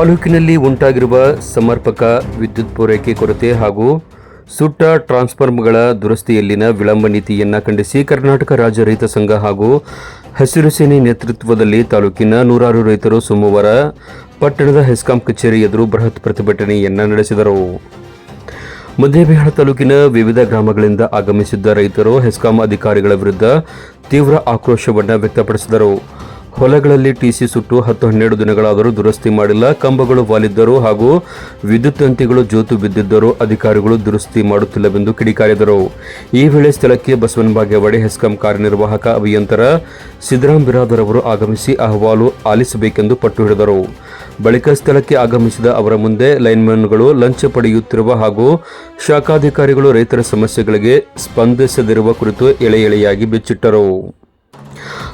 ತಾಲೂಕಿನಲ್ಲಿ ಉಂಟಾಗಿರುವ ಸಮರ್ಪಕ ವಿದ್ಯುತ್ ಪೂರೈಕೆ ಕೊರತೆ ಹಾಗೂ ಸುಟ್ಟ ಟ್ರಾನ್ಸ್ಫಾರ್ಮರ್ಗಳ ದುರಸ್ತಿಯಲ್ಲಿನ ವಿಳಂಬ ನೀತಿಯನ್ನು ಖಂಡಿಸಿ ಕರ್ನಾಟಕ ರಾಜ್ಯ ರೈತ ಸಂಘ ಹಾಗೂ ಹಸಿರು ಸೇನೆ ನೇತೃತ್ವದಲ್ಲಿ ತಾಲೂಕಿನ ನೂರಾರು ರೈತರು ಸೋಮವಾರ ಪಟ್ಟಣದ ಹೆಸ್ಕಾಂ ಕಚೇರಿ ಎದುರು ಬೃಹತ್ ಪ್ರತಿಭಟನೆಯನ್ನು ನಡೆಸಿದರು. ಮುದ್ದೇಬಿಹಾಳ ತಾಲೂಕಿನ ವಿವಿಧ ಗ್ರಾಮಗಳಿಂದ ಆಗಮಿಸಿದ್ದ ರೈತರು ಹೆಸ್ಕಾಂ ಅಧಿಕಾರಿಗಳ ವಿರುದ್ಧ ತೀವ್ರ ಆಕ್ರೋಶವನ್ನು ವ್ಯಕ್ತಪಡಿಸಿದರು. ಹೊಲಗಳಲ್ಲಿ ಟಿಸಿ ಸುಟ್ಟು 10-12 ದಿನಗಳಾದರೂ ದುರಸ್ತಿ ಮಾಡಿಲ್ಲ, ಕಂಬಗಳು ವಾಲಿದ್ದರು ಹಾಗೂ ವಿದ್ಯುತ್ ತಂತಿಗಳು ಜೋತು ಬಿದ್ದಿದ್ದರೂ ಅಧಿಕಾರಿಗಳು ದುರಸ್ತಿ ಮಾಡುತ್ತಿಲ್ಲವೆಂದು ಕಿಡಿಕಾರಿದರು. ಈ ವೇಳೆ ಸ್ಥಳಕ್ಕೆ ಬಸವನ ಬಾಗೇವಾಡಿ ಹೆಸ್ಕಾಂ ಕಾರ್ಯನಿರ್ವಾಹಕ ಅಭಿಯಂತರ ಸಿದ್ದರಾಮ್ ಬಿರಾದರ್ ಅವರು ಆಗಮಿಸಿ ಅಹವಾಲು ಆಲಿಸಬೇಕೆಂದು ಪಟ್ಟು ಹಿಡಿದರು. ಬಳಿಕ ಸ್ಥಳಕ್ಕೆ ಆಗಮಿಸಿದ ಅವರ ಮುಂದೆ ಲೈನ್ಮನ್ಗಳು ಲಂಚ ಪಡೆಯುತ್ತಿರುವ ಹಾಗೂ ಶಾಖಾಧಿಕಾರಿಗಳು ರೈತರ ಸಮಸ್ಯೆಗಳಿಗೆ ಸ್ಪಂದಿಸದಿರುವ ಕುರಿತು ಎಳೆ ಎಳೆಯಾಗಿ ಬಿಚ್ಚಿಟ್ಟರು.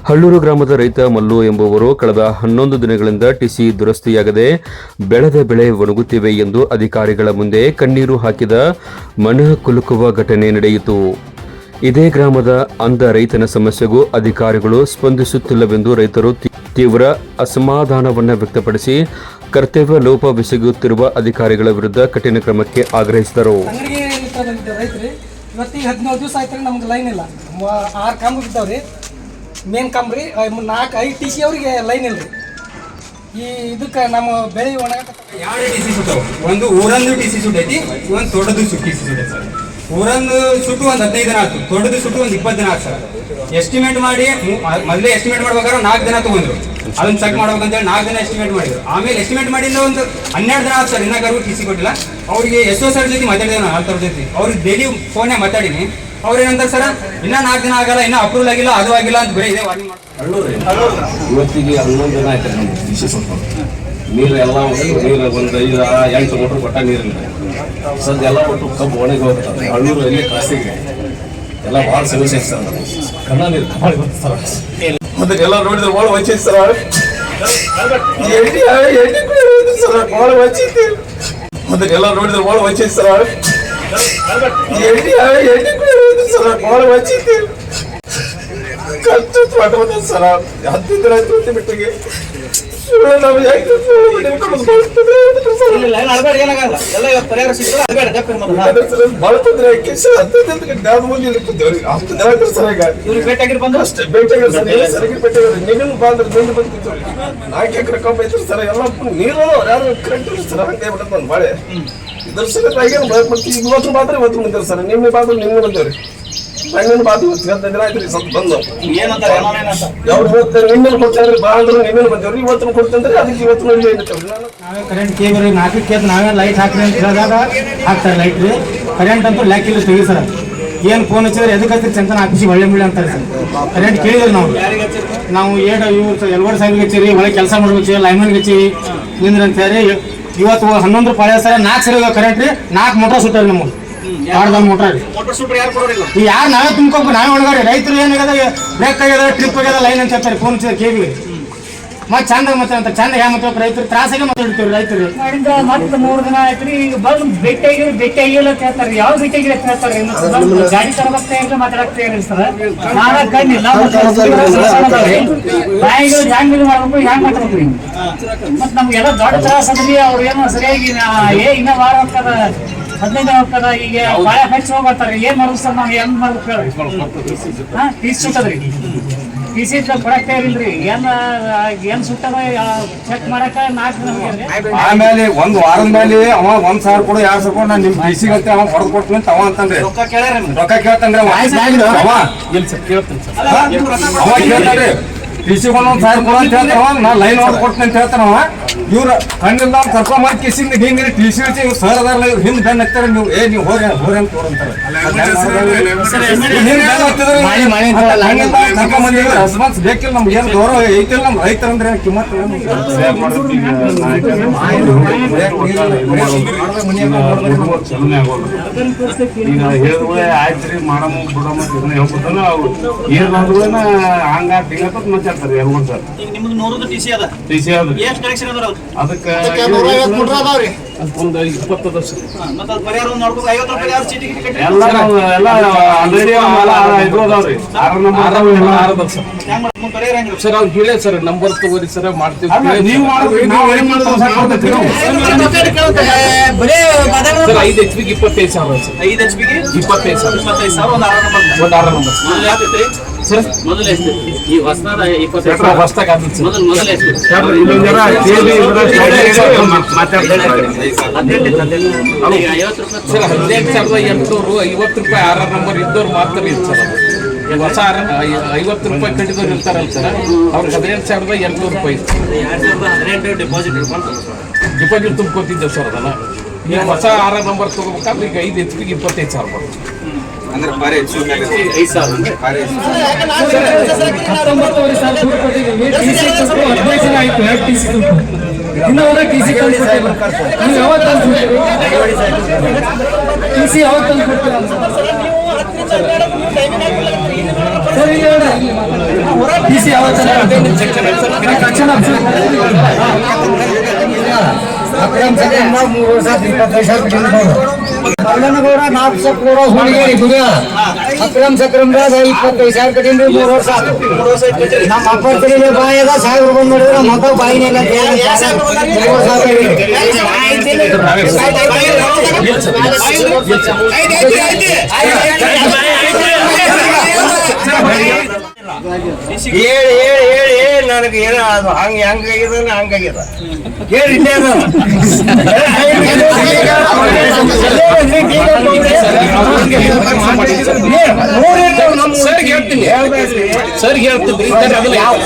ಹಳ್ಳೂರು ಗ್ರಾಮದ ರೈತ ಮಲ್ಲು ಎಂಬುವರು ಕಳೆದ 11 ದಿನಗಳಿಂದ ಟಿಸಿ ದುರಸ್ತಿಯಾಗದೆ ಬೆಳೆದ ಬೆಳೆ ಒಣಗುತ್ತಿವೆ ಎಂದು ಅಧಿಕಾರಿಗಳ ಮುಂದೆ ಕಣ್ಣೀರು ಹಾಕಿದ ಮನ ಕುಲುಕುವ ಘಟನೆ ನಡೆಯಿತು. ಇದೇ ಗ್ರಾಮದ ಅಂಧ ರೈತನ ಸಮಸ್ಯೆಗೂ ಅಧಿಕಾರಿಗಳು ಸ್ಪಂದಿಸುತ್ತಿಲ್ಲವೆಂದು ರೈತರು ತೀವ್ರ ಅಸಮಾಧಾನವನ್ನು ವ್ಯಕ್ತಪಡಿಸಿ ಕರ್ತವ್ಯ ಲೋಪವೆಸಗುತ್ತಿರುವ ಅಧಿಕಾರಿಗಳ ವಿರುದ್ಧ ಕಠಿಣ ಕ್ರಮಕ್ಕೆ ಆಗ್ರಹಿಸಿದರು. ಮೇನ್ ಕಂಬ್ರಿ 4-5 ಟಿ ಸಿ ಅವರಿಗೆ ಲೈನ್ ಇಲ್ರಿ. ಈ ಇದಕ್ಕೆ ನಮ್ಮ ಬೆಳೆ ಒಣ 2 ಟಿ ಸಿ ಸುಟ್ಟವು. ಒಂದು ಊರಂದು ಟಿ ಸಿ ಸುಟ್ಟೈತಿ, ಒಂದು ತೊಡದು ಟಿ ಸಿ ಸುಟ್ಟೈತಿ ಸರ್. ಊರಂದು ಸುಟ್ಟು ಒಂದು 15 ದಿನ ಆಯ್ತು, ತೊಡದು ಸುಟ್ಟು ಒಂದು 20 ದಿನ ಆಯ್ತು ಸರ್. ಎಸ್ಟಿಮೇಟ್ ಮಾಡಿ ಮೊದಲೇ ಎಸ್ಟಿಮೇಟ್ ಮಾಡ್ಬೇಕಾದ್ರೆ 4 ದಿನ ತಗೊಂಡ್ರು. ಅದನ್ನ ಚೆಕ್ ಮಾಡ್ಬೇಕಂತೇಳಿ 4 ದಿನ ಎಸ್ಟಿಮೇಟ್ ಮಾಡಿದ್ರು. ಆಮೇಲೆ ಎಸ್ಟಿಮೇಟ್ ಮಾಡಿಂದ ಒಂದು 12 ದಿನ ಆಯ್ತು ಸರ್, ಇನ್ನೂ ಟಿ ಸಿ ಕೊಟ್ಟಿಲ್ಲ. ಅವ್ರಿಗೆ ಎಷ್ಟೋ ಸರ್ ಜೊತೆ ಮಾತಾಡಿದೆ ನಾನು, 4 ಜೊತೆ ಅವ್ರಿಗೆ ಡೈಲಿ ಫೋನೇ ಮಾತಾಡೀನಿ. ಅವ್ರೇನಂತಾರೆ ಸರ್ ಇನ್ನೂ 4 ದಿನ ಆಗಲ್ಲ, ಇನ್ನೂ ಅಪ್ರೂವಲ್ ಆಗಿಲ್ಲ, ಅದು ಆಗಿಲ್ಲ ಅಂತ ಬರೀ ಇದೆ ವಾರ್ನಿಂಗ್ ಮಾಡ್ತಾರೆ. ಇವತ್ತಿಗೆ 11 ದಿನ ಆಯ್ತು ನಮ್ಗೆ ಟಿಸಿ ಸ್ವಲ್ಪ ನೀರು ಎಲ್ಲ ನೀರು ಒಂದು 5-8 ಮೋಟ್ರ್ ಕೊಟ್ಟ ನೀರಿಲ್ಲ ಸದ್ಯ ಎಲ್ಲ ಒಟ್ಟು ಕಬ್ಬು ಒಣಗಿ ಹೋಗ್ತದೆ. ಹಳ್ಳೂರು ಎಲ್ಲಿ ಕಾಸಿಗೆ ಎಲ್ಲ ಭಾಳ ಸಮಸ್ಯೆ ಸರ್. ಕಣ್ಣ ನೀರು ಭಾಳ ಸರ್, ಮತ್ತೆ ಎಲ್ಲ ನೋಡಿದ್ರೆ ಭಾಳ ವಚ್ಚೈತೆ ಸರ್. ಸರ್ ಭಾಳ ವಚ್ಚೈತಿ, ಮತ್ತೆ ಎಲ್ಲ ನೋಡಿದ್ರೆ ಭಾಳ ವಚ್ಚೈತೆ ಸರ್. ಸರ್ ಭಾಳ ವಚ್ಚೈತಿ, ಖರ್ಚು ಮಾಡ್ಬೋದು ಸರ್. 10 ದಿನ ಆಯ್ತು ಬಿಟ್ಟಿಗೆ ನಾವು ಭಾಳ ತೊಂದರೆ ಆಗಿ ಸರ್. 15 ದಿನ ಮುಂದೆ ಕೂತೇವ್ರಿ, 10 ದಿನ ಆಯ್ತು ಸರ್. ಈಗ ಭೇಟಿಯಾಗಿರ್ ಬಂದ್ರೆ ಅಷ್ಟೇ ಭೇಟಿಯಾಗಿರ್ ಸರ್, ಸರಿಗೆ ಭೇಟಿಯಾಗಿರಿ. ನಿನ್ನ ಬಂದ್ರೆ ನಿನ್ನ ಬಂದಿತ್ತು 4 ಎಕರೆ ಕಬ್ಬು ಐತ್ರಿ ಸರ್. ಎಲ್ಲ ನೀರು ಯಾರು ಕರೆಂಟ್ ಇಲ್ಲ ಸರ್, ಹಂಗೆ ಬಿಡೋದು ನನ್ನ ಬಾಳೆ. ಇದ್ರ ಸಲುವಾಗಿ ಇವತ್ತು ಮಾತ್ರ ಇವತ್ತು ಬಂದೇವ್ರಿ ಸರ್. ನಿನ್ನೆ ಬಾದ್ರು ನಿನ್ನೆ ಬಂದೇವ್ರಿ, ನಿನ್ನೆ ಬಾದು 15 ದಿನ ಆಯ್ತು ರೀ ಸ್ವಲ್ಪ ಬಂದು. ಯಾವ್ದು ಹೋಗ್ತಾರೆ ನಿನ್ನೆ ಕೊಡ್ತಾರೆ ಬಾ ಅಂದ್ರೆ ನಿನ್ನೆ ಬಂದೇವ್ರಿ, ಇವತ್ತು ಕೊಡ್ತಂದ್ರೆ ಅದಕ್ಕೆ ಇವತ್ತು ನಾವೇ ಕರೆಂಟ್ ಕೇಬಲ್ 4 ಕೇಬ್ ನಾವೇ ಲೈಟ್ ಹಾಕ್ರಿ ಅಂತ ಹೇಳಿದಾಗ ಹಾಕ್ತಾರೆ ಲೈಟ್ ರೀ. ಕರೆಂಟ್ ಅಂತೂ ಲ್ಯಾಕಿಲ್ಲ ತೆಗಿ ಸರ್. ಏನು ಫೋನ್ ಹಚ್ಚಿದ್ರೆ ಎದಕ್ಕೆ ಹಚ್ಚಿರಿ ಚಂತನ ಆಫೀಸಿ ಒಳ್ಳೆ ಮುಳ್ಳೆ ಅಂತಾರೆ ಸರ್. ಕರೆಂಟ್ ಕೇಳಿದ್ರು ನಾವು ಇವ್ರು ಎಲ್ಲವರ್ ಸಾಹೇಬ್ಗೆ ಹಚ್ಚಿರಿ, ಒಳಗೆ ಕೆಲಸ ಮಾಡ್ಬೇಕು, ಲೈನ್ಮನ್ಗೆ ಹಚ್ಚಿವಿ ನಿಂದ್ರಿ ಅಂತ ಹೇಳಿ. ಇವತ್ತು 11 ಪಾಳ್ಯ ಸರ 4 ಸರಿ ಕರೆಂಟ್ ರೀ. 4 ಮೋಟರ್ ಸುಟ್ಟಾರಿ ನಮಗೆ, 2 ಮೋಟರ್ ರೀ. ಯಾರು ನಾವೇ ತುಂಬ್ಕೊಬೇಕು, ನಾವೇ ಒಳಗಾರಿ. ರೈತರು ಏನಾಗದ ಬ್ರೇಕ್ ಆಗ್ಯದ, ಟ್ರಿಪ್ ಆಗ್ಯದ, ಲೈನ್ ಅಂತ ಹೇಳ್ತಾರೆ ಫೋನ್ ಕೇಳಿವಿ. ಮತ್ತೆ ಚಂದ ಮತ್ತೆ ಅಂತ ಚಂದ ಯಾವ ಮತ್ತೆ ರೈತರು ತ್ರಾಸಾಗೆ ಮಾತಾಡ್ತೀವಿ. ರೈತರು ಮಾಡಿಂದ ಮತ್ತೆ 3 ದಿನ ಆಯ್ತು ಈಗ ಬಂದು ಭೇಟಿ ಆಗಿಲ್ಲ ಅಂತ ಹೇಳ್ತಾರೆ. ಯಾವ ಭೇಟಿ ಆಗಿಲ್ಲ ಅಂತ ಹೇಳ್ತಾರೆ. ಗಾಡಿ ತರಬಾಗ್ತಾ ಇಲ್ಲ, ಮಾತಾಡಕ್ತಾ ಇಲ್ಲ ಸರ್. ನಾಳೆ ಕಣ್ಣಿಲ್ಲ ಬಾಯಿಗಳು ಹ್ಯಾಂಗ್ ಇದು ಮಾಡ್ಬೇಕು, ಹ್ಯಾಂಗ್ ಮಾತಾಡ್ಬೇಕು. ಮತ್ತೆ ನಮ್ಗೆಲ್ಲ ದೊಡ್ಡ ತ್ರಾಸ ಅದ್ರಿ. ಅವ್ರು ಏನೋ ಸರಿಯಾಗಿ ಇನ್ನೂ ವಾರ ಹೋಗ್ತದ, 15 ದಿನ ಹೋಗ್ತದ. ಈಗ ಬಾಯ ಹಚ್ಚಿ ಹೋಗ್ತಾರೆ. ಏನ್ ಮಾಡ್ಬೇಕು ಸರ್, ನಾವು ಹೆಂಗ್ ಮಾಡ್ಬೇಕು ಹೇಳಿ. ಟಿಸಿ ಸುಟ್ಟದ್ರಿ, ಟಿಸಿ ಕೊಡಕ್ತಾ ಇರಲ್ರಿ. ಏನ್ ಸುಟ್ಟದ ಚೆಕ್ ಮಾಡಕ 4 ದಿನ. ಆಮೇಲೆ ಒಂದು ವಾರದ ಮೇಲೆ ಅವ 1,000 ಕೊಡು 2,000 ಕೊಡು, ನಾನು ನಿಮ್ ಟಿಸಿ ಗತ್ತೆ ಅವ ಹೊಡೆದು ಕೊಡ್ತೀನಿ ಅಂತ ಅವ ಅಂತಂದ್ರೆ ರೊಕ್ಕ ಕೇಳ್ತಾನ್ರಿ. ಅವ ಕೇಳ್ತಾನ್ರಿ ಟಿಸಿ 1,000 ಕೊಡು ಅಂತ ಹೇಳ್ತಾವ. ನಾ ಲೈನ್ ಹೊಡೆದು ಕೊಡ್ತೀನಿ ಅಂತ ಹೇಳ್ತಾನವ. ಇವ್ರು ಕಣ್ಣಿಂದ ಕರ್ಕೊಂಡ್ ಮಾಡಿ ಕಿಸಿಂದ ಹಿಂಗೆ ಟಿಸಿ ಹಚ್ಚಿ ಇವ್ರು ಸರ್ ಅದಾರಲ್ಲ, ಇವ್ರು ಹಿಂದೆ ಬೆನ್ನ ಹತ್ತಾರೆ. ನೀವು ನೀವು ಹೋರಿ ಅಂತ ತೋರಂತಾರೆ. ಕರ್ಕೊಂಡ್ ಬಂದಿವ್ರಿ, ರೆಸ್ಪಾನ್ಸ್ ಬೇಕಿಲ್ಲ. ನಮ್ಗೆ ಏನು ಗೌರವ ಐತಿಲ್ಲ. ನಮ್ಮ ರೈತರಂದ್ರೆ ಕಿಮ್ಮತ್ ಈಗ ಹೇಳಿದ್ರೆ ಆಯ್ತು ರೀ ಮಾಡಮ್ಮ ಬಿಡಮ್ಮ ಹೇಳ್ಕೊತಾನ. ಅವ್ರು ಏನಾದ್ರು ಹಂಗ ತಿಂಗತ್ತ ಮತ್ತೆ ಸರ್ ಯಲ್ಮೂರ್ ಸರ್ ಈಗ ನಿಮ್ದು 100 ಟಿ ಸಿ ಅದ TC ಆದ್ರಿ ಎಷ್ಟು ಕನೆಕ್ಷನ್ ಅದಾರ ಅದಕ್ಕೆ ಒಂದು 20 ವರ್ಷ ಮತ್ತೆ ಅದು ಪರಿಹಾರ ಒಂದು ನೋಡ್ಬೇಕು 50 ರೂಪಾಯಿ ಯಾರು ಚೀಟಿ ಕಟ್ಟಿ ಎಲ್ಲ ಆಲ್ರೆಡಿ ಇದು ಅದಾವ್ರಿ 6 ನಂಬರ್ ಎಲ್ಲ 6 ವರ್ಷ ಹೆಂಗ್ ಮಾಡ್ಕೊಂಡು ಪರಿಹಾರ ಹೆಂಗ್ ಸರ್ ಅವ್ರು ಹೇಳಿ ಸರ್ ನಂಬರ್ ತಗೋರಿ ಸರ್ ಮಾಡ್ತೀವಿ ನೀವು ಮಾಡ್ಬೇಕು ನಾವು ಏನ್ ಮಾಡ್ತೀವಿ ಸರ್ 5 HP ಗೆ 25,000 ಸರ್ 5 HP ಗೆ 25,000 25,000 ಒಂದು 6 ನಂಬರ್ ಒಂದು 6 ನಂಬರ್ ಮೊದಲು ಯಾವ್ದಿತ್ರಿ ಸರ್ ಮೊದಲು ಎಷ್ಟು ಈ ಹೊಸದಾದ 25,000 ಹೊಸ್ತಾಗ ಆದಿತ್ತು ಸರ್ ಮೊದಲು ಎಷ್ಟು ಇನ್ನೊಂದು ಜನ ಕೇಳಿ ಮಾತಾಡ್ತಾರೆ ಈಗ 50 ರೂಪಾಯಿ ಸರ್ 18,800 50 ರೂಪಾಯಿ 6 ನಂಬರ್ ಇದ್ದವ್ರು ಮಾತ್ರ ಇತ್ತು ಸರ್ ಅದು. ಈ ಹೊಸ 50 ರೂಪಾಯಿ ಕಟ್ಟಿದವ್ರು ಇರ್ತಾರಲ್ಲ ಸರ್ ಅವ್ರಿಗೆ 18,800 ರೂಪಾಯಿ ಇತ್ತು 2,18 ಡೆಪಾಸಿಟ್ ಡಿಪಾಸಿಟ್ ತುಂಬ್ಕೊತಿದ್ದೇವೆ ಸರ್ ಅದನ್ನ ಈಗ ಹೊಸ 6 ನಂಬರ್ ತಗೋಬೇಕಾದ್ರೆ ಈಗ 5 HP ಗೆ 25,000 ಬರುತ್ತೆ ಅಂದ್ರೆ ಬಾರಿ ಹೆಚ್ಚು 5,000 ಬಾರಿ 19 ವರ್ಷ ದೂರ ಕೊಟ್ಟಿದ್ದೀವಿ TC ಕೊಟ್ಟು 15 ದಿನ ಆಯ್ತು TC ಕೊಟ್ಟು ಇನ್ನೂವರೆ TC ಕಳ್ಸಿಟ್ಟಿಲ್ಲ ನೀವು ಯಾವತ್ತು ಕಳ್ಸಿದ್ದೀರಿ TC ಯಾವತ್ತು ಕಳ್ಸಿಕೊಡ್ತೀರ ಸರ್ ಇಲ್ಲಿ TC ಯಾವತ್ತು ತಕ್ಷಣ ಕಲ್ಲನಗೌಡ 4 ಕೋರ ಹುಡುಗೇರಿ ಗುಡಿಯ ಅಕ್ರಮ್ ಸಕ್ರಮ್ದಾಗ 25,000 ಕಟ್ಟಿಂದ 3 ವರ್ಷ ನಮ್ಮ ಅಪ್ಪರ್ತಿಗೆ ಬಾಯಿಗ 1,000 ರೂಪಾಯಿ ಮಾಡಿದ್ರೆ ಮಗ ಬಾಯಿನೆಲ್ಲ ಹೇಳಿ ನನಗೆ ಏನೋ ಅದು ಹಂಗಾಗಿದೆ ಹಂಗಾಗಿದೆ ಹೇಳಿ ಸರ್ ಹೇಳ್ತೀನಿ ಯಾವ್ದು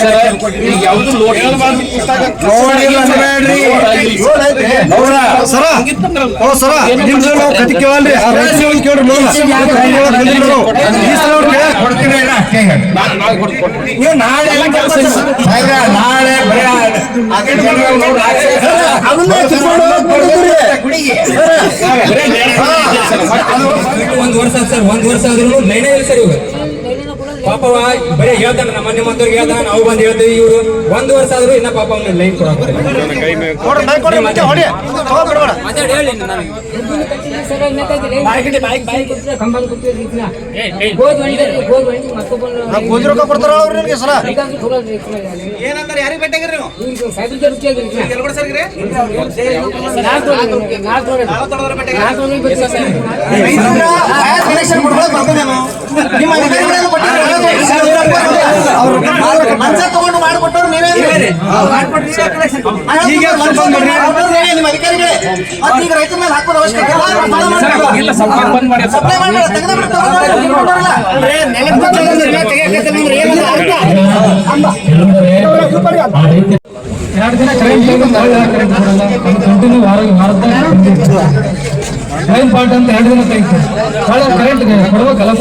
ಒಂದು ವರ್ಷ ಸರ್ 1 ವರ್ಷ ಆದ್ರೂ ಲೈನೇ ಇಲ್ಲ ಸರ್ ಇವಾಗ ಪಾಪ ಬರೀ ಹೇಳ್ತಾನೆ ನಮ್ಮ ಮನೆ ಮಂದವ್ರಿಗೆ ಹೇಳ್ತಾನೆ ನಾವು ಬಂದು ಹೇಳ್ತೀವಿ ಇವರು 1 ವರ್ಷ ಆದ್ರೂ ಇನ್ನ ಪಾಪ ಅವ್ನ ಲೈನ್ ಕೊಡೋಕೆ ಏನಂತಾರೆ ಯಾರಿಗೆ ಭೇಟಿಯಾಗಿರಿ ನೀವು ತಗೊಂಡು ಮಾಡಿಕೊಟ್ಟವ್ರು ನೀವೇ ನಿಮ್ಮ ಅಧಿಕಾರಿಗಳೇ ಈಗ ರೈತರ ಮೇಲೆ ಹಾಕೋದು ಅವಶ್ಯಕತೆ ಎರಡು ದಿನ ಕರೆಂಟ್ ಕರೆಂಟ್ ಕೊಡಲ್ಲ ಕಂಟಿನ್ಯೂ ಟೈಮ್ ಪಾಯಿಂಟ್ ಅಂತ 2 ದಿನ ತೆಗಿತು ಕರೆಂಟ್ ಕೊಡ್ಬೇಕಲ್ಲ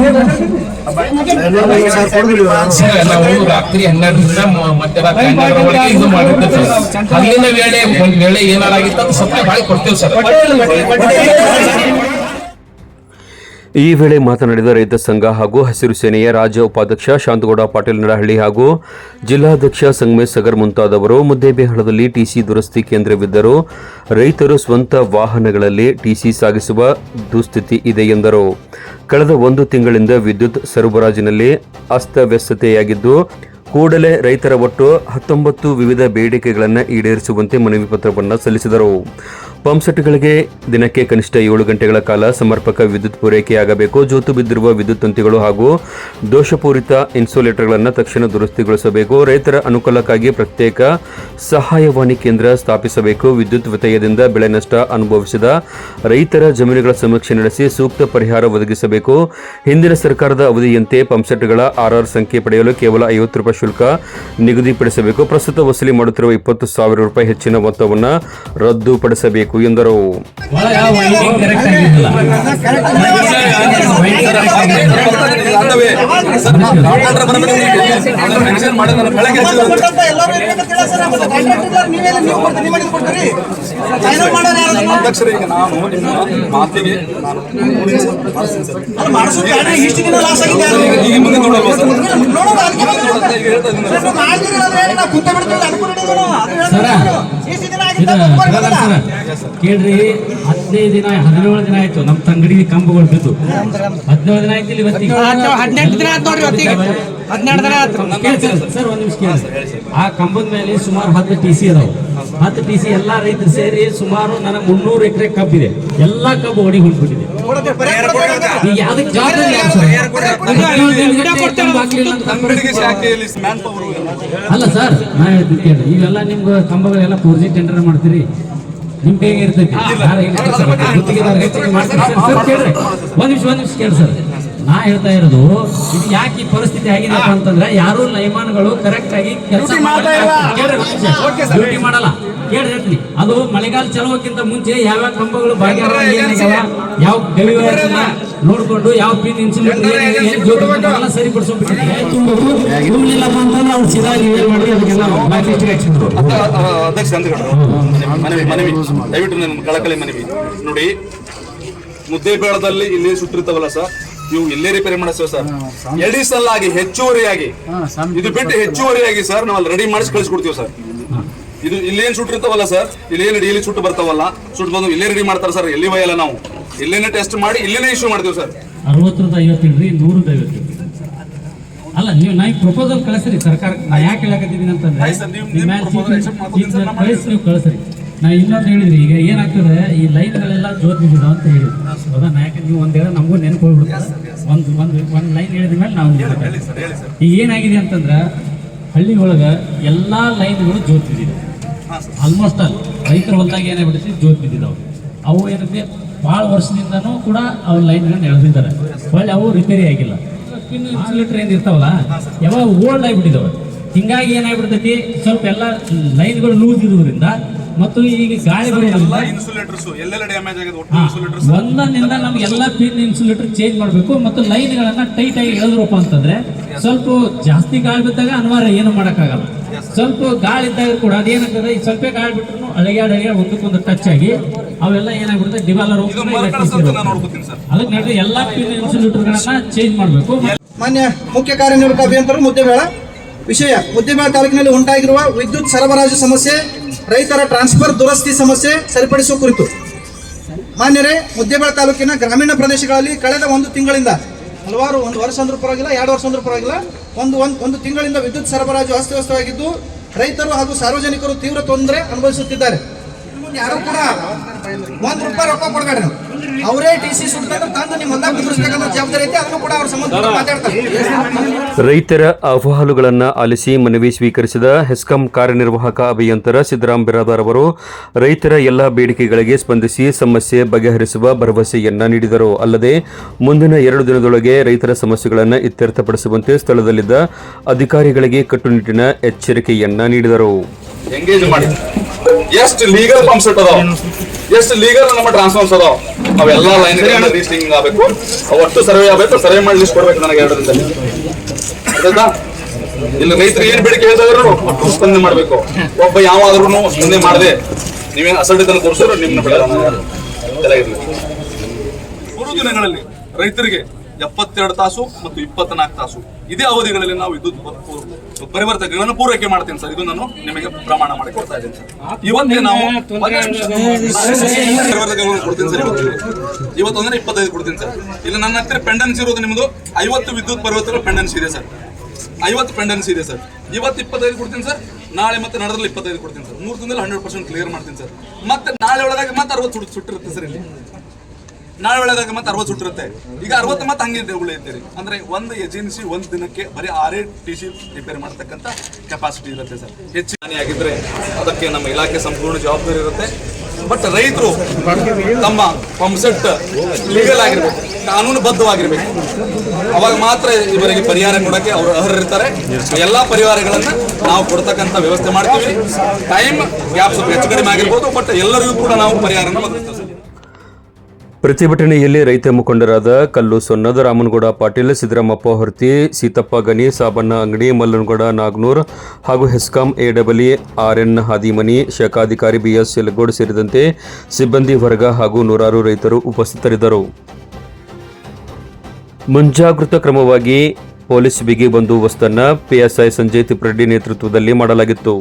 ಸರ್ ನಾವು ರಾತ್ರಿ 12ರಿಂದ ಮಧ್ಯರಾತ್ರಿ 12ರವರೆಗೆ ಇದು ಮಾಡಿರ್ತೇವೆ ಸರ್ ಅಲ್ಲಿನ ವೇಳೆ ಏನಾರಾಗಿತ್ತು ಅದು ಸಪ್ಲೈ ಮಾಡಿ ಕೊಡ್ತೇವೆ ಸರ್ ಈ ವೇಳೆ ಮಾತನಾಡಿದ ರೈತ ಸಂಘ ಹಾಗೂ ಹಸಿರು ಸೇನೆಯ ರಾಜ್ಯ ಉಪಾಧ್ಯಕ್ಷ ಶಾಂತಗೌಡ ಪಾಟೀಲ್ ನಡಹಳ್ಳಿ ಹಾಗೂ ಜಿಲ್ಲಾಧ್ಯಕ್ಷ ಸಂಗಮೇಶ್ ಸಗರ್ ಮುಂತಾದವರು ಮುದ್ದೇಬಿಹಾಳದಲ್ಲಿ ಟಿಸಿ ದುರಸ್ತಿ ಕೇಂದ್ರವಿದ್ದರೂ ರೈತರು ಸ್ವಂತ ವಾಹನಗಳಲ್ಲಿ ಟಿಸಿ ಸಾಗಿಸುವ ದುಸ್ಥಿತಿ ಇದೆ ಎಂದರು. ಕಳೆದ 1 ತಿಂಗಳಿಂದ ವಿದ್ಯುತ್ ಸರಬರಾಜಿನಲ್ಲಿ ಅಸ್ತವ್ಯಸ್ತತೆಯಾಗಿದ್ದು ಕೂಡಲೇ ರೈತರ ಒಟ್ಟು 19 ವಿವಿಧ ಬೇಡಿಕೆಗಳನ್ನು ಈಡೇರಿಸುವಂತೆ ಮನವಿ ಪತ್ರವನ್ನು ಸಲ್ಲಿಸಿದರು. ಪಂಪ್ಸೆಟ್ಗಳಿಗೆ ದಿನಕ್ಕೆ ಕನಿಷ್ಠ 7 ಗಂಟೆಗಳ ಕಾಲ ಸಮರ್ಪಕ ವಿದ್ಯುತ್ ಪೂರೈಕೆಯಾಗಬೇಕು. ಜೋತು ಬಿದ್ದಿರುವ ವಿದ್ಯುತ್ ತಂತಿಗಳು ಹಾಗೂ ದೋಷಪೂರಿತ ಇನ್ಸುಲೇಟರ್ಗಳನ್ನು ತಕ್ಷಣ ದುರಸ್ತಿಗೊಳಿಸಬೇಕು. ರೈತರ ಅನುಕೂಲಕ್ಕಾಗಿ ಪ್ರತ್ಯೇಕ ಸಹಾಯವಾಣಿ ಕೇಂದ್ರ ಸ್ಥಾಪಿಸಬೇಕು. ವಿದ್ಯುತ್ ವ್ಯತ್ಯಯದಿಂದ ಬೆಳೆ ನಷ್ಟ ಅನುಭವಿಸಿದ ರೈತರ ಜಮೀನುಗಳ ಸಮೀಕ್ಷೆ ನಡೆಸಿ ಸೂಕ್ತ ಪರಿಹಾರ ಒದಗಿಸಬೇಕು. ಹಿಂದಿನ ಸರ್ಕಾರದ ಅವಧಿಯಂತೆ ಪಂಪ್ಸೆಟ್ಗಳ RR ಸಂಖ್ಯೆ ಪಡೆಯಲು ಕೇವಲ 50 ರೂಪಾಯಿ ಶುಲ್ಕ ನಿಗದಿಪಡಿಸಬೇಕು. ಪ್ರಸ್ತುತ ವಸೂಲಿ ಮಾಡುತ್ತಿರುವ 20,000 ರೂಪಾಯಿ ಹೆಚ್ಚಿನ ಮೊತ್ತವನ್ನು ರದ್ದುಪಡಿಸಬೇಕು ಎಂದರು. ಅಧ್ಯಕ್ಷರಿಗೆ ನಾನು ನಿಮ್ಮ ಮಾತಿಗೆ ನಾನು ಕೇಳ್ರಿ 15 ದಿನ 17 ದಿನ ಆಯ್ತು ನಮ್ಮ ತಂಗಡಿ ಕಂಬಗಳು ಬಿದ್ದು 17 ದಿನ ಆಯ್ತು ಇವತ್ತಿಗೆ 18 ದಿನ ಆಯ್ತು ನೋಡ್ರಿ 12 ದಿನ ಆಯ್ತು ಸರ್ ಒಂದ್ ನಿಮಿಷ ಕೇಳಿ ಆ ಕಂಬದ ಮೇಲೆ ಸುಮಾರು 10 TC ಅದಾವು 10 TC ಎಲ್ಲಾ ರೈತರು ಸೇರಿ ಸುಮಾರು ನನಗೆ 300 ಎಕರೆ ಕಬ್ಬಿದೆ ಎಲ್ಲಾ ಕಬ್ಬು ಹೊಡಿ ಹೊಂದ್ಬಿಟ್ಟಿದೆ ಈಗ ಯಾವ್ದಕ್ಕೆ ಜವಾಬ್ದಾರಿ ಯಾರು ಅಲ್ಲ ಸರ್ ನಾ ಹೇಳ್ತೀನಿ ಕೇಳಿ ಇವೆಲ್ಲ ನಿಮ್ಗೆ ಕಂಬಗಳೆಲ್ಲ 4G ಟೆಂಡರ್ ಮಾಡ್ತೀರಿ ನಿಮ್ ಕೈಗೆ ಇರ್ತೈತಿ ಕೇಳ್ರಿ ಒಂದ್ ನಿಮಿಷ ಕೇಳಿ ಸರ್ ನಾ ಹೇಳ್ತಾ ಇರೋದು ಇದು ಯಾಕೆ ಈ ಪರಿಸ್ಥಿತಿ ಆಗಿದೆಪ್ಪ ಅಂತಂದ್ರೆ ಯಾರು ಲೈಮಾನ್ಗಳು ಕರೆಕ್ಟ್ ಆಗಿ ಕೆಲಸ ಡ್ಯೂಟಿ ಮಾಡಲ್ಲ ಹೇಳ್ತೀನಿ ಅದು ಮಳೆಗಾಲ ಚಲೋಕ್ಕಿಂತ ಮುಂಚೆ ಯಾವ ಕಂಬಗಳು ಭಾಗ್ಯವ ಯಾವ ಡೆಲಿವರಿ ನೋಡ್ಕೊಂಡು ಯಾವ ಪಿನ್ ಇನ್ಸುಲೇಟರ್ ಸರಿಪಡಿಸ್ಬಿಟ್ಟಿಲ್ಲ ಅಂತಂದ್ರೆ ಅವ್ರು ಸೀದಾ ರಿವೇಲ್ ಮಾಡಿ ಅದಕ್ಕೆಲ್ಲ ಅಧ್ಯಕ್ಷ ಮನವಿ ದಯವಿಟ್ಟು ನನ್ನ ಕಳಕಳಿ ಮನವಿ ನೋಡಿ ಮುದ್ದೇಬೇಳದಲ್ಲಿ ಇಲ್ಲಿ ಸುಟ್ಟಿರ್ತಾವಲ್ಲ ಸರ್ ಇವು ಇಲ್ಲೇ ರಿಪೇರಿ ಮಾಡಿಸ್ತೇವೆ ಸರ್ ಎಡಿಷನಲ್ ಆಗಿ ಹೆಚ್ಚುವರಿಯಾಗಿ ಇದು ಬಿಟ್ಟು ಹೆಚ್ಚುವರಿಯಾಗಿ ಸರ್ ನಾವು ಅಲ್ಲಿ ರೆಡಿ ಮಾಡಿಸಿ ಕಳಿಸ್ಕೊಡ್ತೀವಿ ಸರ್ ಇದು ಇಲ್ಲೇನ್ ಸುಟ್ಟಿರ್ತಾವಲ್ಲ ಸರ್ ಇಲ್ಲೇನು ಡೈಲಿ ಸುಟ್ಟು ಬರ್ತಾವಲ್ಲ ಸುಟ್ಟು ಬಂದು ಇಲ್ಲೇ ರೆಡಿ ಮಾಡ್ತಾರೆ ಸರ್ ಎಲ್ಲಿ ಒಯ್ಯಲ್ಲ ನಾವು ಇಲ್ಲೇನೆ ಟೆಸ್ಟ್ ಮಾಡಿ ಇಲ್ಲೇನೆ ಇಶ್ಯೂ ಮಾಡ್ತೀವಿ ಸರ್ 60-50 150 ಅಲ್ಲ ನೀವು ನಾ ಪ್ರಪೋಸಲ್ ಕಳಿಸ್ರಿ ಸರ್ಕಾರ ನಾ ಯಾಕೆ ಹೇಳಕತ್ತಿದ್ದೀನಿ ಅಂತಂದ್ರೆ ನೀವು ಕಳಿಸ್ರಿ ನಾ ಇನ್ನೊಂದು ಹೇಳಿದ್ರಿ ಈಗ ಏನಾಗ್ತದೆ ಈ ಲೈನ್ಗಳೆಲ್ಲ ಜೋತ್ ಬಿದ್ದಿದಾವ ಅಂತ ಹೇಳಿದ್ರಿ ಹೌದಾ ನಾ ಯಾಕೆ ನೀವು ಒಂದ್ ಹೇಳ ನಮಗೂ ನೆನಪು ಹೋಗ್ಬಿಡ್ತಾರೆ ಒಂದ್ ಲೈನ್ ಹೇಳಿದ ಮೇಲೆ ನಾವು ಈಗ ಏನಾಗಿದೆ ಅಂತಂದ್ರೆ ಹಳ್ಳಿ ಒಳಗೆ ಎಲ್ಲಾ ಲೈನ್ಗಳು ಜೋತ್ ಬಿದ್ದಿದೆ ಆಲ್ಮೋಸ್ಟ್ ಆಲ್ ರೈತರ ಹೊಲದಾಗ ಏನಾಗ್ಬಿಡುತ್ತೆ ಜೋತ್ ಬಿದ್ದಿದ್ದಾವೆ ಅವು ಏನಂದ್ರೆ ಭಾಳ ವರ್ಷದಿಂದನೂ ಕೂಡ ಅವ್ರ ಲೈನ್ಗಳನ್ನ ಎಳೆದಿದ್ದಾರೆ ಒಳ್ಳೆ ಅವು ರಿಪೇರಿ ಆಗಿಲ್ಲ ಪಿನ್ ಇನ್ಸುಲೇಟರ್ ಏನ್ ಇರ್ತಾವಲ್ಲ ಯಾವಾಗ ಓಲ್ಡ್ ಆಗಿಬಿಟ್ಟಿದಾವೆ ಹಿಂಗಾಗಿ ಏನಾಗ್ಬಿಡ್ತೈತಿ ಸ್ವಲ್ಪ ಎಲ್ಲ ಲೈನ್ಗಳು ಲೂಸ್ ಇರೋದ್ರಿಂದ ಮತ್ತು ಈಗ ಗಾಳಿ ಬರೋದ್ರಿಂದ ಒಂದರಿಂದ ನಮ್ಗೆ ಎಲ್ಲ ಪಿನ್ ಇನ್ಸುಲೇಟರ್ ಚೇಂಜ್ ಮಾಡಬೇಕು ಮತ್ತು ಲೈನ್ಗಳನ್ನ ಟೈಟ್ ಆಗಿ ಎಳೆದ್ರಪ್ಪ ಅಂತಂದ್ರೆ ಸ್ವಲ್ಪ ಜಾಸ್ತಿ ಗಾಳಿ ಬಿದ್ದಾಗ ಅನಿವಾರ್ಯ ಏನು ಮಾಡೋಕ್ಕಾಗಲ್ಲ ಸ್ವಲ್ಪ ಗಾಳಿ ಇದ್ದಾಗ ಕೂಡ ಅದೇನಾಗ್ತದೆ ಈಗ ಸ್ವಲ್ಪ ಗಾಳಿ ಬಿಟ್ಟರು ಅಳಗ್ಯಾಡ್ ಒಂದಕ್ಕೊಂದು ಟಚ್ ಆಗಿ ಅವೆಲ್ಲ ಏನಾಗ್ಬಿಡುತ್ತೆ ಡಿವಾಲರ್ ಅದಕ್ಕೆ ನೋಡ್ರಿ ಎಲ್ಲಾ ಪಿನ್ ಇನ್ಸುಲೇಟರ್ಗಳನ್ನ ಚೇಂಜ್ ಮಾಡಬೇಕು. ಮಾನ್ಯ ಮುಖ್ಯ ಕಾರ್ಯನಿರ್ವಾಹಕ ಅಭಿಯಂತರರು ಮುದ್ದೇಬೇಳ ವಿಷಯ ಮುದ್ದೇಬೇಳ ತಾಲೂಕಿನಲ್ಲಿ ಉಂಟಾಗಿರುವ ವಿದ್ಯುತ್ ಸರಬರಾಜು ಸಮಸ್ಯೆ ರೈತರ ಟ್ರಾನ್ಸ್ಫರ್ ದುರಸ್ತಿ ಸಮಸ್ಯೆ ಸರಿಪಡಿಸುವ ಕುರಿತು ಮಾನ್ಯರೇ ಮುದ್ದೇಬೇಳ ತಾಲೂಕಿನ ಗ್ರಾಮೀಣ ಪ್ರದೇಶಗಳಲ್ಲಿ ಕಳೆದ 1 ತಿಂಗಳಿಂದ ಹಲವಾರು 1 ವರ್ಷ ಅಂದ್ರೂ ಪರವಾಗಿಲ್ಲ 2 ವರ್ಷ ಅಂದ್ರೂ ಪರವಾಗಿಲ್ಲ ಒಂದು ತಿಂಗಳಿಂದ ವಿದ್ಯುತ್ ಸರಬರಾಜು ಅಸ್ತವ್ಯಸ್ತವಾಗಿದ್ದು ರೈತರು ಹಾಗೂ ಸಾರ್ವಜನಿಕರು ತೀವ್ರ ತೊಂದರೆ ಅನುಭವಿಸುತ್ತಿದ್ದಾರೆ. ಯಾರು ಕೂಡ ₹1 ರೊಕ್ಕ ಕೊಡಬೇಡ್ರಿ ಅವರೇ ಟಿಸಿ ಸುಡ್ತಾರೆ ತಂದು ನಿಮ್ಮ ಹೊಲ ಕುದುರಿಸಬೇಕನ್ನೋ ಜವಾಬ್ದಾರಿ ಐತೆ ಅದನ್ನು ಕೂಡ ಅವ್ರ ಸಂಬಂಧ ಮಾತಾಡ್ತಾರೆ. ರೈತರ ಅಹವಾಲುಗಳನ್ನು ಆಲಿಸಿ ಮನವಿ ಸ್ವೀಕರಿಸಿದ ಹೆಸ್ಕಾಂ ಕಾರ್ಯನಿರ್ವಾಹಕ ಅಭಿಯಂತರ ಸಿದ್ದರಾಮ್ ಬಿರಾದಾರ್ ಅವರು ರೈತರ ಎಲ್ಲ ಬೇಡಿಕೆಗಳಿಗೆ ಸ್ಪಂದಿಸಿ ಸಮಸ್ಯೆ ಬಗೆಹರಿಸುವ ಭರವಸೆಯನ್ನ ನೀಡಿದರು. ಅಲ್ಲದೆ ಮುಂದಿನ 2 ದಿನದೊಳಗೆ ರೈತರ ಸಮಸ್ಯೆಗಳನ್ನು ಇತ್ಯರ್ಥಪಡಿಸುವಂತೆ ಸ್ಥಳದಲ್ಲಿದ್ದ ಅಧಿಕಾರಿಗಳಿಗೆ ಕಟ್ಟುನಿಟ್ಟಿನ ಎಚ್ಚರಿಕೆಯನ್ನ ನೀಡಿದರು. ಎಂಗೇಜ್ ಮಾಡಿ ಎಷ್ಟು ಲೀಗಲ್ ಪಂಪ್ ಸೆಟ್ ಅದಾವ ಎಷ್ಟು ಲೀಗಲ್ ನಮ್ಮ ಟ್ರಾನ್ಸ್ಫಾರ್ಮರ್ಸ್ ಅದಾವ ಅವೆಲ್ಲ ಲೈನ್ ರಿಜಿಸ್ಟ್ರಿಂಗ್ ಆಗಬೇಕು ಒಟ್ಟು ಸರ್ವೆ ಆಗಬೇಕು ಸರ್ವೆ ಮಾಡಿ ಲಿಸ್ಟ್ ಕೊಡ್ಬೇಕು ನನಗೆ 2 ದಿನದಲ್ಲಿ ಆಯ್ತಾ ಇಲ್ಲಿ ರೈತರು ಏನ್ ಬೇಡಿಕೆ ಹೇಳ್ತಾದ್ರು ಒಟ್ಟು ಸ್ಪಂದನೆ ಮಾಡ್ಬೇಕು ಒಬ್ಬ ಯಾವಾದ್ರೂ ಸ್ಪಂದನೆ ಮಾಡದೆ ನೀವೇನು ಅಸಡ್ಡಿತನ ತೋರಿಸಿದ್ರು ನಿಮ್ಮನ್ನ ಬಿಡಲ್ಲ. ಮೂರು ದಿನಗಳಲ್ಲಿ ರೈತರಿಗೆ 72 ತಾಸು ಮತ್ತು 24 ತಾಸು ಇದೇ ಅವಧಿಗಳಲ್ಲಿ ನಾವು ವಿದ್ಯುತ್ ಪರಿವರ್ತಕಗಳನ್ನು ಪೂರೈಕೆ ಮಾಡ್ತೀನಿ ಸರ್. ಇದು ನಾನು ನಿಮಗೆ ಪ್ರಮಾಣ ಮಾಡಿ ಕೊಡ್ತಾ ಇದ್ದೀನಿ ಸರ್. ಇವತ್ತೇ ನಾವು ಪರಿವರ್ತಕಗಳನ್ನು ಕೊಡ್ತೀನಿ ಸರ್. ಇವತ್ತು ಅಂದ್ರೆ 25 ಕೊಡ್ತೀನಿ ಸರ್. ಇಲ್ಲಿ ನನ್ನ ಹತ್ತಿರ ಪೆಂಡೆನ್ಸಿ ಇರೋದು ನಿಮ್ಮದು 50 ವಿದ್ಯುತ್ ಪರಿವರ್ತಕರು ಪೆಂಡೆನ್ಸಿ ಇದೆ ಸರ್. 50 ಪೆಂಡೆನ್ಸಿ ಇದೆ ಸರ್. ಇವತ್ತು 25 ಕೊಡ್ತೀನಿ ಸರ್. ನಾಳೆ ಮತ್ತೆ ನಡೆದಲ್ಲಿ 25 ಕೊಡ್ತೀನಿ ಸರ್. 3 ದಿನದಲ್ಲಿ 100% ಕ್ಲಿಯರ್ ಮಾಡ್ತೀನಿ ಸರ್. ಮತ್ತೆ ನಾಳೆ ಒಳಗಾಗಿ ಮತ್ತೆ 60 ಸುಟ್ಟಿರುತ್ತೆ ಸರ್. ಇಲ್ಲಿ ನಾಳೆ ಒಳಗಾಗಿ ಮತ್ತೆ 60 ಸುಟ್ಟಿರುತ್ತೆ. ಈಗ 60 ಮತ್ತೆ ಹಂಗೆ ಉಳಿಯುತ್ತೀರಿ ಅಂದ್ರೆ ಒಂದು ಏಜೆನ್ಸಿ ಒಂದು ದಿನಕ್ಕೆ ಬರೀ 6 ಟಿಸಿ ರಿಪೇರ್ ಮಾಡತಕ್ಕಂಥ ಕೆಪಾಸಿಟಿ ಇರುತ್ತೆ ಸರ್. ಹೆಚ್ಚು ಹಾನಿ ಆಗಿದ್ರೆ ಅದಕ್ಕೆ ನಮ್ಮ ಇಲಾಖೆ ಸಂಪೂರ್ಣ ಜವಾಬ್ದಾರಿ ಇರುತ್ತೆ. ಬಟ್ ರೈತರು ತಮ್ಮ ಪಂಪ್ ಸೆಟ್ ಲೀಗಲ್ ಆಗಿರ್ಬೇಕು, ಕಾನೂನುಬದ್ಧವಾಗಿರ್ಬೇಕು. ಅವಾಗ ಮಾತ್ರ ಇವರಿಗೆ ಪರಿಹಾರ ಕೊಡಕ್ಕೆ ಅವರು ಅರ್ಹರಿರ್ತಾರೆ. ಎಲ್ಲಾ ಪರಿಹಾರಗಳನ್ನ ನಾವು ಕೊಡ್ತಕ್ಕಂಥ ವ್ಯವಸ್ಥೆ ಮಾಡ್ತೀವಿ. ಟೈಮ್ ಗ್ಯಾಪ್ ಸ್ವಲ್ಪ ಹೆಚ್ಚು ಕಡಿಮೆ ಆಗಿರ್ಬೋದು, ಬಟ್ ಎಲ್ಲರಿಗೂ ಕೂಡ ನಾವು ಪರಿಹಾರನ ಒದಗಿಸ್ತೇವೆ. ಪ್ರತಿಭಟನೆಯಲ್ಲಿ ರೈತ ಮುಖಂಡರಾದ ಕಲ್ಲು ಸೊನ್ನದ, ರಾಮನಗೌಡ ಪಾಟೀಲ್, ಸಿದ್ದರಾಮಪ್ಪ ಹೊರ್ತಿ, ಸೀತಪ್ಪ ಗನಿ, ಸಾಬಣ್ಣ ಅಂಗಡಿ, ಮಲ್ಲನಗೌಡ ನಾಗನೂರ್ ಹಾಗೂ ಹೆಸ್ಕಾಂ ARN ಹಾದಿಮನಿ, ಶಾಖಾಧಿಕಾರಿ BS ಯಲಗೋಡ್ ಸೇರಿದಂತೆ ಸಿಬ್ಬಂದಿ ವರ್ಗ ಹಾಗೂ ನೂರಾರು ರೈತರು ಉಪಸ್ಥಿತರಿದ್ದರು. ಮುಂಜಾಗೃತಾ ಕ್ರಮವಾಗಿ ಪೊಲೀಸ್ ಬಿಗಿ ಬಂದೋಬಸ್ತನ್ನು PSI ಸಂಜಯ್ ತಿಪ್ರೆಡ್ಡಿ ನೇತೃತ್ವದಲ್ಲಿ ಮಾಡಲಾಗಿತ್ತು.